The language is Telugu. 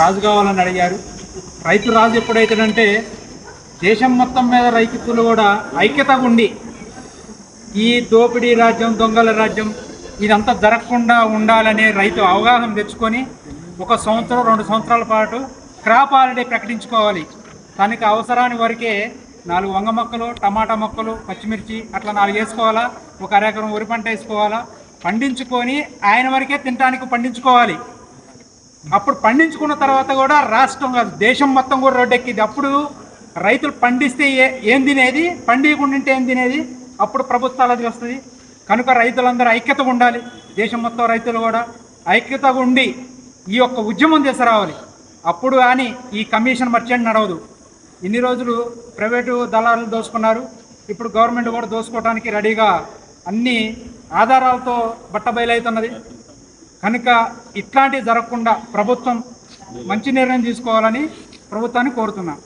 రాజు కావాలని అడిగారు. రైతు రాజు ఎప్పుడైతేనంటే దేశం మొత్తం మీద రైతులు కూడా ఐక్యతగా ఉండి ఈ దోపిడీ రాజ్యం, దొంగల రాజ్యం ఇదంతా జరగకుండా ఉండాలనే రైతు అవగాహన తెచ్చుకొని 1 సంవత్సరం 2 సంవత్సరాల పాటు క్రాప్ హాలిడే ప్రకటించుకోవాలి. దానికి అవసరాని వరకే 4 వంగ మొక్కలు, టమాటా మొక్కలు, పచ్చిమిర్చి అట్లా 4 వేసుకోవాలా, 1 అరెకరం వరి పంట వేసుకోవాలా, పండించుకొని ఆయన వరకే తినడానికి పండించుకోవాలి. అప్పుడు పండించుకున్న తర్వాత కూడా రాష్ట్రం కాదు దేశం మొత్తం కూడా రోడ్డెక్కింది. అప్పుడు రైతులు పండిస్తే ఏం తినేది, పండియకుండా ఏం తినేది, అప్పుడు ప్రభుత్వాలది వస్తుంది. కనుక రైతులందరూ ఐక్యతగా ఉండాలి. దేశం మొత్తం రైతులు కూడా ఐక్యతగా ఉండి ఈ యొక్క ఉద్యమం తీసుకురావాలి. అప్పుడు కానీ ఈ కమిషన్ మర్చెంట్ నడవదు. ఇన్ని రోజులు ప్రైవేటు దళాలు దోసుకున్నారు, ఇప్పుడు గవర్నమెంట్ కూడా దోసుకోవడానికి రెడీగా అన్ని ఆధారాలతో బట్టబయలవుతున్నది. కనుక ఇట్లాంటివి జరగకుండా ప్రభుత్వం మంచి నిర్ణయం తీసుకోవాలని ప్రభుత్వాన్ని కోరుతున్నాను.